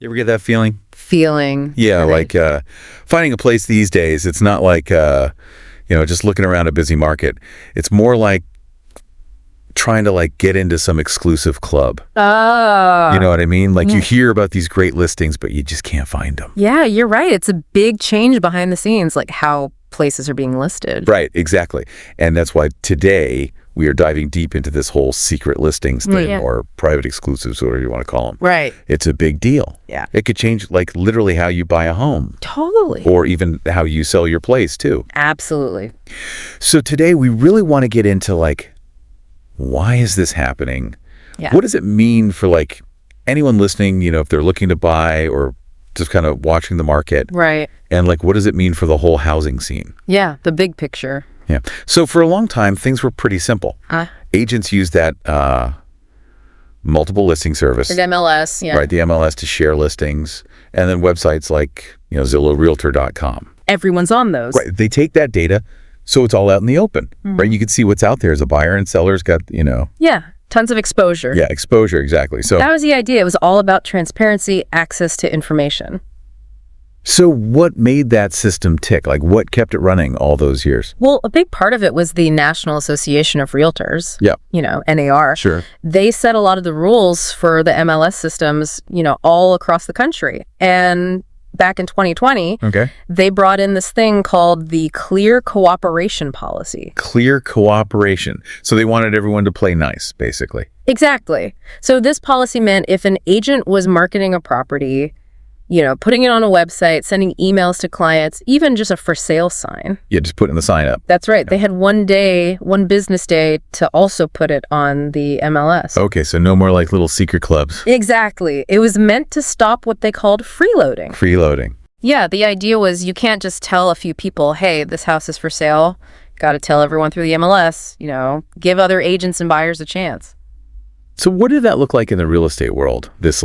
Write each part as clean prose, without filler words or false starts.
You ever get that feeling? Feeling. Like finding a place these days, it's not like, just looking around a busy market. It's more like trying to get into some exclusive club. Oh. You know what I mean? Like you hear about these great listings, but you just can't find them. Yeah, you're right. It's a big change behind the scenes, like how places are being listed. Right, exactly. And that's why today we are diving deep into this whole secret listings thing or private exclusives, whatever you want to call them. Right. It's a big deal. Yeah. It could change literally how you buy a home. Totally. Or even how you sell your place too. Absolutely. So today we really want to get into why is this happening? Yeah. What does it mean for anyone listening, if they're looking to buy or just kind of watching the market? Right. And what does it mean for the whole housing scene? Yeah, the big picture. Yeah. So for a long time, things were pretty simple. Agents used that multiple listing service. The MLS, yeah. Right, the MLS to share listings. And then websites like, Zillow, Realtor.com. Everyone's on those. Right. They take that data, so it's all out in the open. Right? You can see what's out there as a buyer, and sellers got, Yeah, tons of exposure. Yeah, exposure, exactly. So that was the idea. It was all about transparency, access to information. So what made that system tick? What kept it running all those years? Well, a big part of it was the National Association of Realtors. Yeah. NAR. Sure. They set a lot of the rules for the MLS systems, all across the country. And back in 2020, they brought in this thing called the Clear Cooperation Policy. Clear cooperation. So they wanted everyone to play nice, basically. Exactly. So this policy meant if an agent was marketing a property, putting it on a website, sending emails to clients, even just a for sale sign. Yeah, just putting the sign up. That's right. They had one business day to also put it on the MLS. Okay, so no more little secret clubs. Exactly. It was meant to stop what they called freeloading. Freeloading. Yeah, the idea was you can't just tell a few people, hey, this house is for sale. Got to tell everyone through the MLS, give other agents and buyers a chance. So what did that look like in the real estate world, this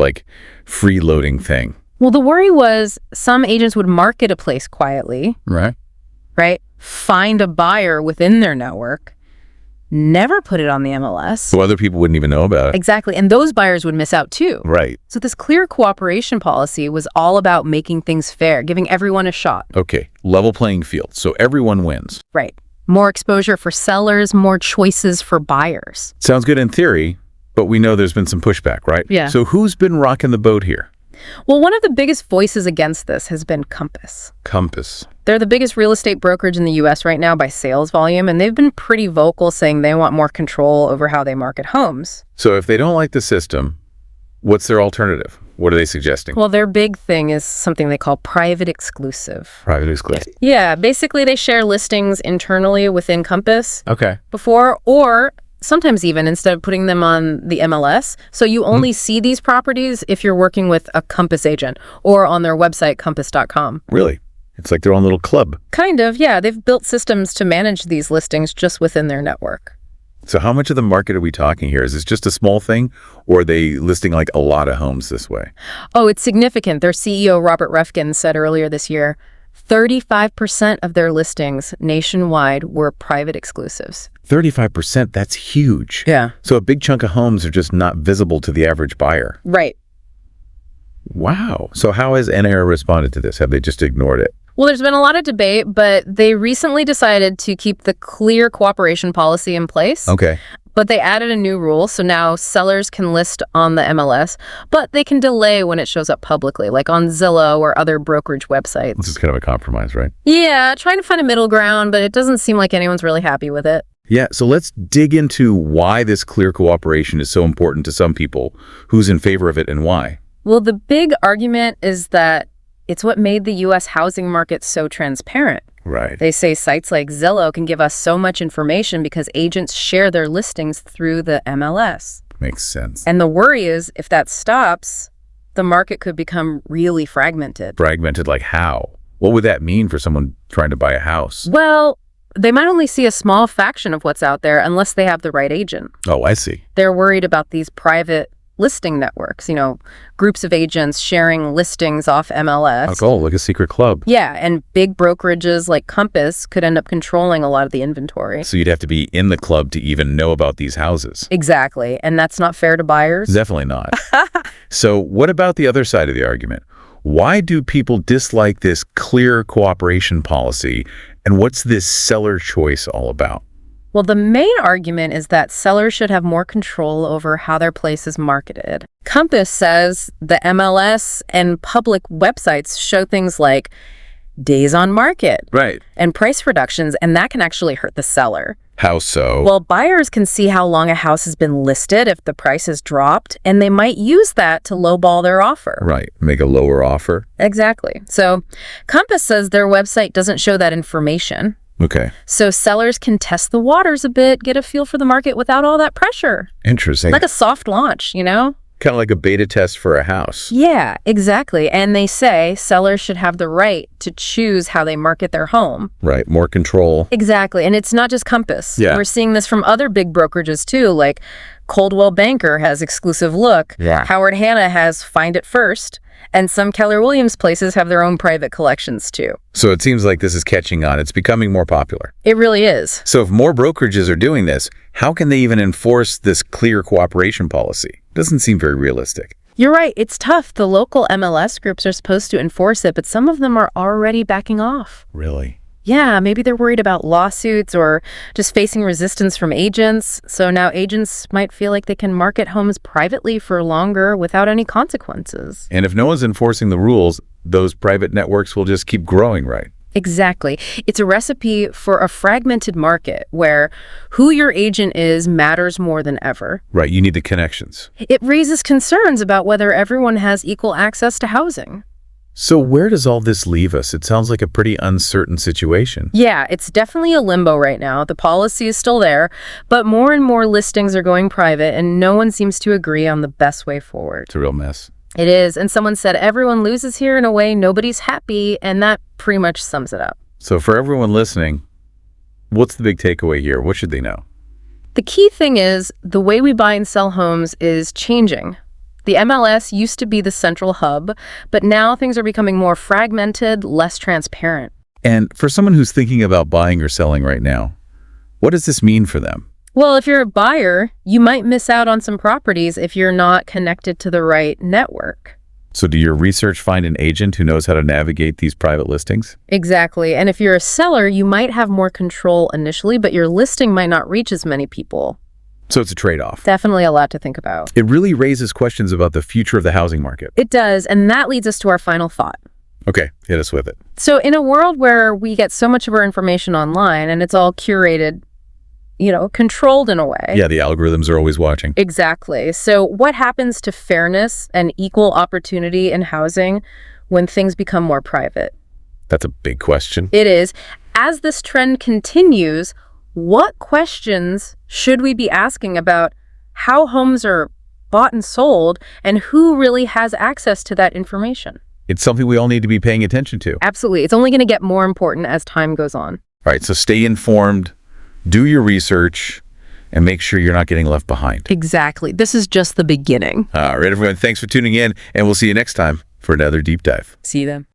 freeloading thing? Well, the worry was some agents would market a place quietly. Right. Find a buyer within their network, never put it on the MLS. So other people wouldn't even know about it. Exactly. And those buyers would miss out too. Right. So this clear cooperation policy was all about making things fair, giving everyone a shot. Okay. Level playing field. So everyone wins. Right. More exposure for sellers, more choices for buyers. Sounds good in theory, but we know there's been some pushback, right? Yeah. So who's been rocking the boat here? Well, one of the biggest voices against this has been Compass. Compass. They're the biggest real estate brokerage in the U.S. right now by sales volume, and they've been pretty vocal saying they want more control over how they market homes. So if they don't like the system, what's their alternative? What are they suggesting? Well, their big thing is something they call private exclusive. Private exclusive. Yeah, basically they share listings internally within Compass before, or sometimes even instead of putting them on the MLS. So you only see these properties if you're working with a Compass agent or on their website, compass.com. Really? It's like their own little club. Kind of, yeah. They've built systems to manage these listings just within their network. So how much of the market are we talking here? Is this just a small thing, or are they listing a lot of homes this way? Oh, it's significant. Their CEO, Robert Refkin, said earlier this year, 35% of their listings nationwide were private exclusives. 35%, that's huge. Yeah. So a big chunk of homes are just not visible to the average buyer. Right. Wow. So how has NAR responded to this? Have they just ignored it? Well, there's been a lot of debate, but they recently decided to keep the clear cooperation policy in place. Okay. But they added a new rule, so now sellers can list on the MLS, but they can delay when it shows up publicly, like on Zillow or other brokerage websites. This is kind of a compromise, right? Yeah, trying to find a middle ground, but it doesn't seem like anyone's really happy with it. Yeah, so let's dig into why this clear cooperation is so important to some people, who's in favor of it and why. Well, the big argument is that it's what made the U.S. housing market so transparent. Right. They say sites like Zillow can give us so much information because agents share their listings through the MLS. Makes sense. And the worry is if that stops, the market could become really fragmented. Fragmented like how? What would that mean for someone trying to buy a house? Well, they might only see a small fraction of what's out there unless they have the right agent. Oh, I see. They're worried about these private listing networks, groups of agents sharing listings off MLS. Oh, cool. Like a secret club. Yeah, and big brokerages like Compass could end up controlling a lot of the inventory. So you'd have to be in the club to even know about these houses. Exactly, and that's not fair to buyers. Definitely not. So what about the other side of the argument? Why do people dislike this clear cooperation policy, and what's this seller choice all about? Well, the main argument is that sellers should have more control over how their place is marketed. Compass says the MLS and public websites show things like days on market, Right. and price reductions, and that can actually hurt the seller. How so? Well, buyers can see how long a house has been listed if the price has dropped, and they might use that to lowball their offer. Right. Make a lower offer. Exactly. So Compass says their website doesn't show that information. Okay. So sellers can test the waters a bit, get a feel for the market without all that pressure. Interesting. Like a soft launch, Kind of like a beta test for a house. Yeah, exactly. And they say sellers should have the right to choose how they market their home. Right. More control. Exactly. And it's not just Compass. Yeah. We're seeing this from other big brokerages too, like Coldwell Banker has Exclusive Look. Yeah. Howard Hanna has Find It First. And some Keller Williams places have their own private collections too. So it seems like this is catching on. It's becoming more popular. It really is. So if more brokerages are doing this, how can they even enforce this clear cooperation policy? Doesn't seem very realistic. You're right. It's tough. The local MLS groups are supposed to enforce it, but some of them are already backing off. Really? Yeah, maybe they're worried about lawsuits or just facing resistance from agents. So now agents might feel like they can market homes privately for longer without any consequences. And if no one's enforcing the rules, those private networks will just keep growing, right? Exactly. It's a recipe for a fragmented market where who your agent is matters more than ever. Right, you need the connections. It raises concerns about whether everyone has equal access to housing. So where does all this leave us? It sounds like a pretty uncertain situation. Yeah, it's definitely a limbo right now. The policy is still there, but more and more listings are going private, and no one seems to agree on the best way forward. It's a real mess. It is, and someone said everyone loses here in a way nobody's happy, and that pretty much sums it up. So for everyone listening, what's the big takeaway here? What should they know? The key thing is the way we buy and sell homes is changing. The MLS used to be the central hub, but now things are becoming more fragmented, less transparent. And for someone who's thinking about buying or selling right now, what does this mean for them? Well, if you're a buyer, you might miss out on some properties if you're not connected to the right network. So do your research find an agent who knows how to navigate these private listings? Exactly. And if you're a seller, you might have more control initially, but your listing might not reach as many people. So it's a trade-off. Definitely a lot to think about. It really raises questions about the future of the housing market. It does, and that leads us to our final thought. Okay, hit us with it. So in a world where we get so much of our information online and it's all curated, controlled in a way. Yeah, the algorithms are always watching. Exactly. So what happens to fairness and equal opportunity in housing when things become more private? That's a big question. It is. As this trend continues, what questions should we be asking about how homes are bought and sold and who really has access to that information? It's something we all need to be paying attention to. Absolutely. It's only going to get more important as time goes on. All right, so stay informed, do your research, and make sure you're not getting left behind. Exactly. This is just the beginning. All right, everyone, thanks for tuning in, and we'll see you next time for another deep dive. See them.